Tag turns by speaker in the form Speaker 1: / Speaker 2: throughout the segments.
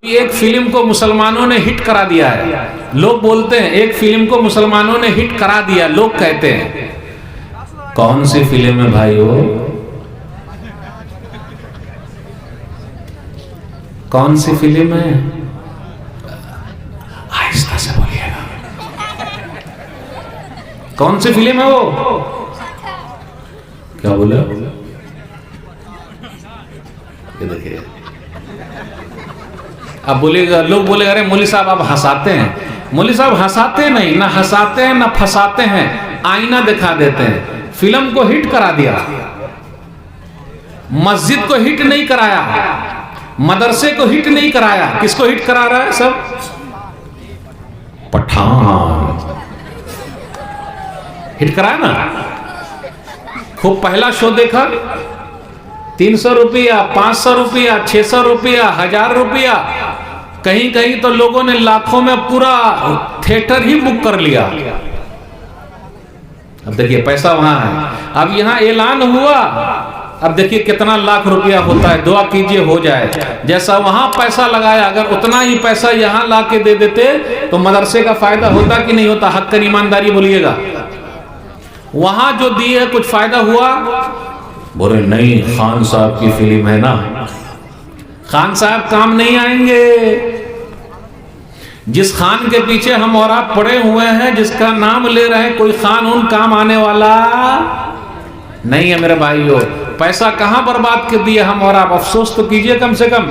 Speaker 1: एक फिल्म को मुसलमानों ने हिट करा दिया है। लोग बोलते हैं एक फिल्म को मुसलमानों ने हिट करा दिया, लोग कहते हैं। कौन सी फिल्म है भाई वो? कौन सी फिल्म है? आहिस्ता से बोलिएगा। कौन सी फिल्म है वो? क्या बोले? ये देखिए, अब बोलेगा, लोग बोलेगा अरे मौली साहब आप हंसाते हैं। मौली साहब हंसाते नहीं, ना हंसाते हैं ना फंसाते हैं, आईना दिखा देते हैं। फिल्म को हिट करा दिया, मस्जिद को हिट नहीं कराया, मदरसे को हिट नहीं कराया। किसको हिट करा रहा है सब? पठान हिट कराया ना। खूब पहला शो देखा, 300 रुपया, 500 रुपया, 600 रुपया, 1000 रुपया, कहीं कहीं तो लोगों ने लाखों में पूरा थिएटर ही बुक कर लिया। अब देखिए पैसा वहां है। अब यहां ऐलान हुआ, अब देखिए कितना लाख रुपया होता है। दुआ कीजिए हो जाए। जैसा वहां पैसा लगाया, अगर उतना ही पैसा यहां ला के दे देते तो मदरसे का फायदा होता कि नहीं होता? हक कर ईमानदारी बोलिएगा। वहां जो दिए कुछ फायदा हुआ? बोले नहीं, खान साहब की फिल्म है ना, खान साहब काम नहीं आएंगे। जिस खान के पीछे हम और आप पड़े हुए हैं, जिसका नाम ले रहे हैं, कोई खान उन काम आने वाला नहीं है मेरे भाइयों। पैसा कहां बर्बाद कर दिया हम और आप? अफसोस तो कीजिए कम से कम।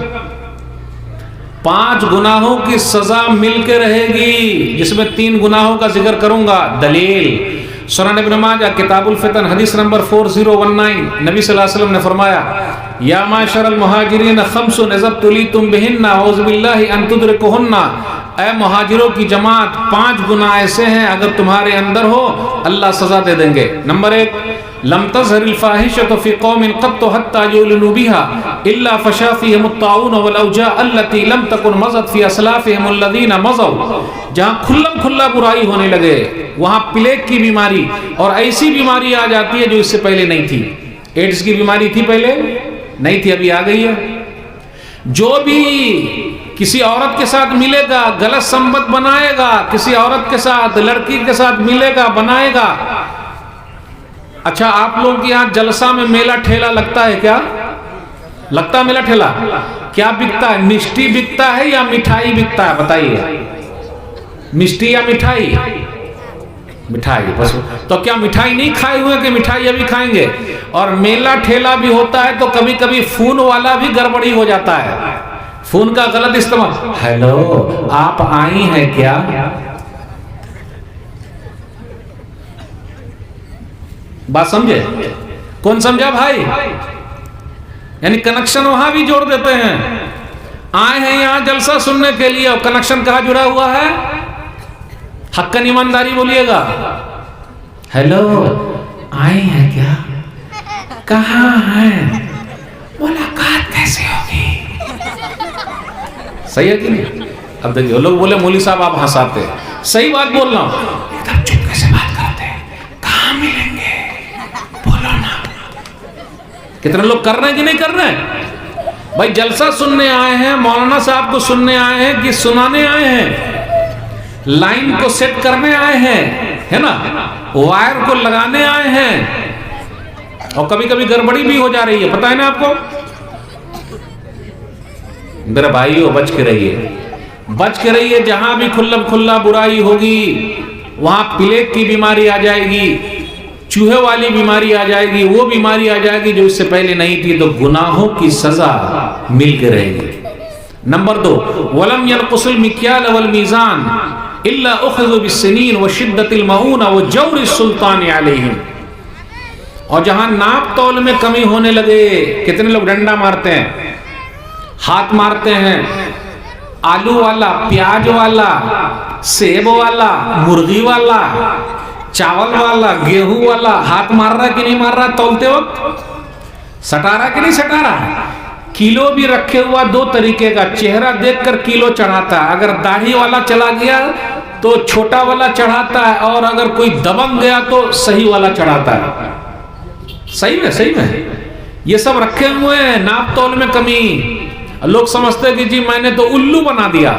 Speaker 1: 5 गुनाहों की सजा मिलके रहेगी, जिसमें 3 गुनाहों का जिक्र करूंगा। दलील सुनन इब्न माजा किताबुल फितन हदीस नंबर 4019, नबी सल्लल्लाहु अलैहि वसल्लम ने फरमाया, या माशरल मुहाजिरीन खम्सुन इज़ा तुलीतुम बिहिन्ना औज़ु बिल्लाहि अन तुदरिकुहुन्ना। ऐ मुहाजिरों की जमात, 5 गुनाह ऐसे हैं अगर तुम्हारे अंदर हो अल्लाह सजा दे देंगे। नंबर 1, लम तज़हरिल फाहिशतु फी कौमिन क़त्तु हत्ता युलिनु बिहा इल्ला फशा फ़ीहिम अत्ताऊन वल औजा अल्लती लम तकुन मज़त फी असलाफ़िहिम अल्लज़ीना मज़व। जहां खुल्लम खुल्ला बुराई होने लगे, वहां प्लेग की बीमारी और ऐसी बीमारी आ जाती है जो इससे पहले नहीं थी। एड्स की बीमारी थी पहले नहीं थी, अभी आ गई है। जो भी किसी औरत के साथ मिलेगा, गलत संबंध बनाएगा, किसी औरत के साथ, लड़की के साथ मिलेगा, बनाएगा। अच्छा, आप लोग के यहाँ जलसा में मेला ठेला लगता है क्या? लगता है मेला ठेला? क्या बिकता है? मिष्टी बिकता है या मिठाई बिकता है? बताइए, मिष्टी या मिठाई? मिठाई। बस तो क्या मिठाई नहीं खाए हुए कि मिठाई अभी खाएंगे? और मेला ठेला भी होता है तो कभी कभी फोन वाला भी गड़बड़ी हो जाता है, फोन का गलत इस्तेमाल। हेलो, आप आई हैं क्या? बात समझे? कौन समझा भाई? यानी कनेक्शन वहां भी जोड़ देते हैं। आए हैं यहां जलसा सुनने के लिए, और कनेक्शन कहां जुड़ा हुआ है? हक्कन ईमानदारी बोलिएगा। हेलो, आए हैं क्या? कहाँ हैं? मुलाकात कैसे होगी? सही है कि नहीं? अब देखिए, लोग बोले मौली साहब आप हंसाते हैं। सही बात बोल रहा हूं। एकदम चुपके से बात करते हैं, कहाँ मिलेंगे? बोलो ना। कितने लोग कर रहे हैं कि नहीं कर रहे हैं? भाई जलसा सुनने आए हैं, मौलाना साहब को सुनने आए हैं कि सुनाने आए हैं? लाइन को सेट करने आए हैं, है ना? वायर को लगाने आए हैं। और कभी कभी गड़बड़ी भी हो जा रही है, पता है ना आपको? मेरे भाइयों, बच के रहिए, बच के रहिए। जहां भी खुल्लम खुल्ला बुराई होगी वहां प्लेग की बीमारी आ जाएगी, चूहे वाली बीमारी आ जाएगी, वो बीमारी आ जाएगी जो इससे पहले नहीं थी। तो गुनाहों की सजा मिल के रहेगी। नंबर 2, वलम यनकुसुल मिक्याल वल मीज़ान इल्ला उखज़ु बिस्सिनीन व शिद्दतिल मऊना व जौरिस सुल्तान अलैहिम। और जहां नाप तौल में कमी होने लगे, कितने लोग डंडा मारते हैं, हाथ मारते हैं, आलू वाला, प्याज वाला, सेब वाला, मुर्गी वाला, चावल वाला, गेहूं वाला, हाथ मार रहा कि नहीं मार रहा? तौलते वक्त सटा रहा कि नहीं सटा रहा? किलो भी रखे हुआ 2 तरीके का, चेहरा देखकर किलो चढ़ाता है। अगर दाढ़ी वाला चला गया तो छोटा वाला चढ़ाता है, और अगर कोई दबंग गया तो सही वाला चढ़ाता है। सही में ये सब रखे हुए हैं, नाप तौल में कमी। लोग समझते हैं कि जी मैंने तो उल्लू बना दिया।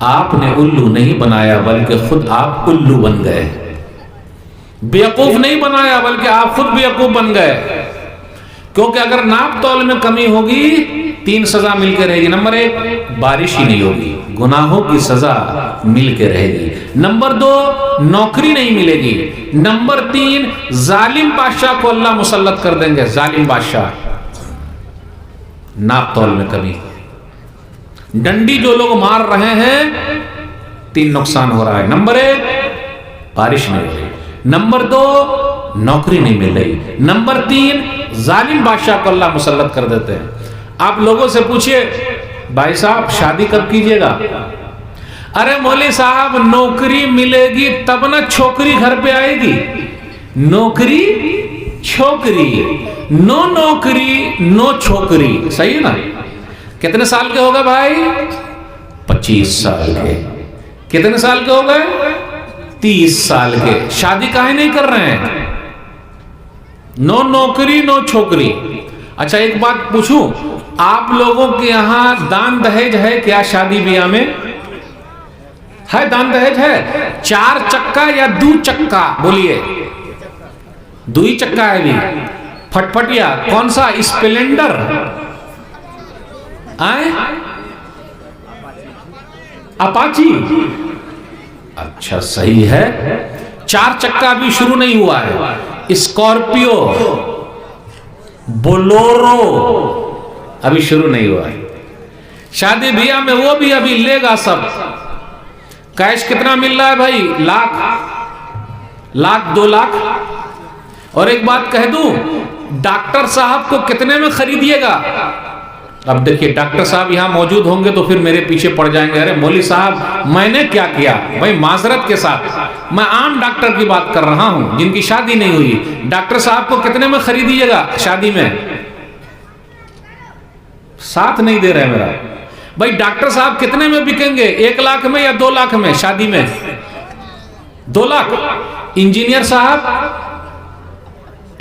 Speaker 1: आपने उल्लू नहीं बनाया, बल्कि खुद आप उल्लू बन गए। बेवकूफ नहीं बनाया, बल्कि आप खुद बेवकूफ बन गए। क्योंकि अगर नाप तौल में कमी होगी, 3 सजा मिलकर रहेगी। नंबर 1, बारिश ही नहीं होगी, गुनाहों की सजा मिलकर रहेगी। नंबर 2, नौकरी नहीं मिलेगी। नंबर 3, जालिम बादशाह को अल्लाह मुसल्लत कर देंगे। जालिम बादशाह, नाप तौल में कमी। डंडी जो लोग मार रहे हैं, 3 नुकसान हो रहा है। नंबर 1, बारिश नहीं हो रही। नंबर 2, नौकरी नहीं मिल रही। नंबर 3, जालिम बादशाह को अल्लाह मुसल्लत कर देते हैं। आप लोगों से पूछिए, भाई साहब शादी कब कीजिएगा? अरे मौली साहब, नौकरी मिलेगी तब ना छोकरी घर पे आएगी। नौकरी छोकरी, नो नौकरी नो छोकरी, सही है ना? कितने साल के हो गए भाई? 25 साल के। कितने साल के हो गए? 30 साल के। शादी काहे नहीं कर रहे हैं? नो नौकरी नो छोकरी। अच्छा एक बात पूछूं, आप लोगों के यहां दान दहेज है क्या? शादी ब्याह में है दान दहेज है? 4 चक्का या 2 चक्का? बोलिए। 2 ही चक्का है भी। फटफटिया कौन सा? स्प्लेंडर आए? अपाची? अच्छा सही है। 4 चक्का अभी शुरू नहीं हुआ है। स्कॉर्पियो, बोलोरो अभी शुरू नहीं हुआ है। शादी ब्याह में वो भी अभी लेगा सब। कैश कितना मिल रहा है भाई? लाख 2 लाख। और एक बात कह दूं, डॉक्टर साहब को कितने में खरीदिएगा? अब देखिए, डॉक्टर साहब यहां मौजूद होंगे तो फिर मेरे पीछे पड़ जाएंगे, अरे मौली साहब मैंने क्या किया? भाई माजरत के साथ, मैं आम डॉक्टर की बात कर रहा हूं जिनकी शादी नहीं हुई। डॉक्टर साहब को कितने में खरीदिएगा शादी में? साथ नहीं दे रहे मेरा भाई। डॉक्टर साहब कितने में बिकेंगे? 1 लाख में या 2 लाख में? शादी में 2 लाख। इंजीनियर साहब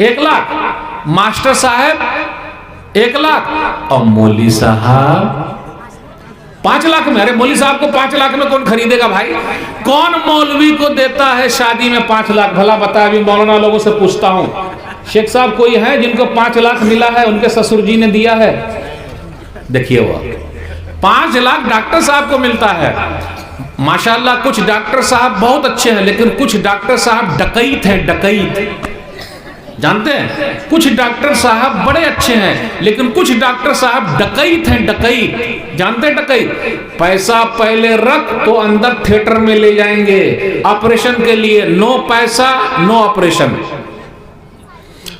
Speaker 1: 1 लाख, मास्टर साहब 1 लाख, और मौली साहब 5 लाख में। अरे मौली साहब को 5 लाख में कौन खरीदेगा भाई? कौन मौलवी को देता है शादी में 5 लाख? भला बता। अभी मौलाना लोगों से पूछता हूं, शेख साहब कोई है जिनको 5 लाख मिला है, उनके ससुर जी ने दिया है? देखिए वो 5 लाख डॉक्टर साहब को मिलता है। माशाल्लाह कुछ डॉक्टर साहब बहुत अच्छे हैं, लेकिन कुछ डॉक्टर साहब डकैत हैं। डकैत जानते हैं? कुछ डॉक्टर साहब बड़े अच्छे हैं, लेकिन कुछ डॉक्टर साहब डकैत हैं। डकैत जानते हैं? डकैत पैसा पहले रख तो अंदर थिएटर में ले जाएंगे ऑपरेशन के लिए। नो पैसा नो ऑपरेशन।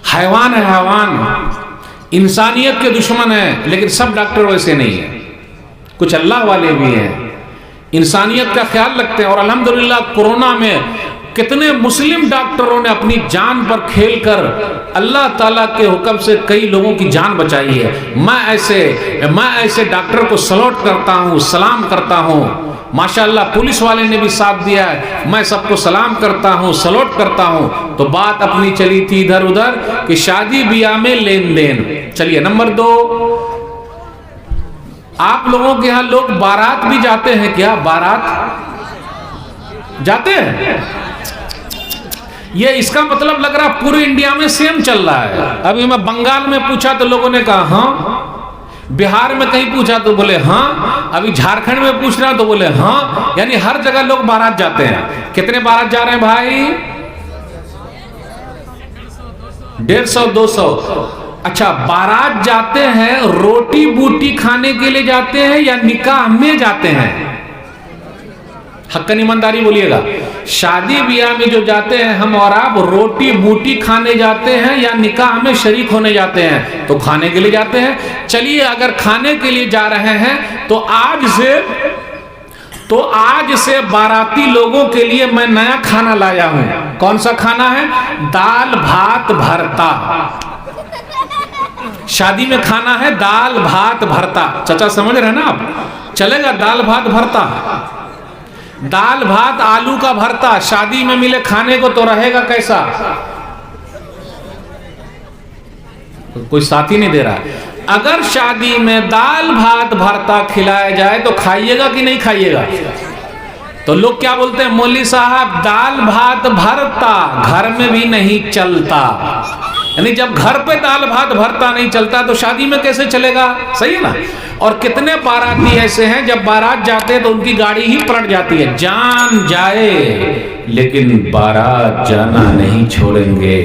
Speaker 1: हैवान है हैवान, इंसानियत के दुश्मन है। लेकिन सब डॉक्टर वैसे नहीं है, कुछ अल्लाह वाले भी हैं, इंसानियत का ख्याल रखते हैं। और अल्हम्दुलिल्लाह कोरोना में कितने मुस्लिम डॉक्टरों ने अपनी जान पर खेलकर अल्लाह ताला के हुक्म से कई लोगों की जान बचाई है। मैं ऐसे डॉक्टर को सलूट करता हूं, सलाम करता हूं। माशाल्लाह पुलिस वाले ने भी साथ दिया है। मैं सबको सलाम करता हूं, सलूट करता हूं। तो बात अपनी चली थी इधर उधर कि शादी ब्याह में लेन देन। चलिए नंबर 2, आप लोगों के यहां लोग बारात भी जाते हैं क्या? बारात जाते हैं? ये इसका मतलब लग रहा पूरे इंडिया में सेम चल रहा है। अभी मैं बंगाल में पूछा तो लोगों ने कहा हाँ, बिहार में कहीं पूछा तो बोले हाँ, अभी झारखंड में पूछ रहा तो बोले हाँ। यानी हर जगह लोग बारात जाते हैं। कितने बारात जा रहे हैं भाई? 150 200। अच्छा बारात जाते हैं रोटी बूटी खाने के लिए जाते हैं या निकाह में जाते हैं? हक्कन ईमानदारी बोलिएगा। शादी ब्याह में जो जाते हैं हम और आप, रोटी बूटी खाने जाते हैं या निकाह में शरीक होने जाते हैं? तो खाने के लिए जाते हैं। चलिए अगर खाने के लिए जा रहे हैं तो आज से बाराती लोगों के लिए मैं नया खाना लाया हूं। कौन सा खाना है? दाल भात भरता। शादी में खाना है दाल भात भरता। चाचा समझ रहे हैं ना आप? चलेगा दाल भात भरता? दाल भात आलू का भरता शादी में मिले खाने को तो रहेगा कैसा? कोई साथी नहीं दे रहा। अगर शादी में दाल भात भरता खिलाया जाए तो खाइएगा कि नहीं खाइएगा? तो लोग क्या बोलते हैं, मौलवी साहब दाल भात भरता घर में भी नहीं चलता। यानी जब घर पे दाल भात भरता नहीं चलता तो शादी में कैसे चलेगा? सही है ना। और कितने बाराती ऐसे हैं जब बारात जाते हैं तो उनकी गाड़ी ही पलट जाती है, जान जाए लेकिन बारात जाना नहीं छोड़ेंगे।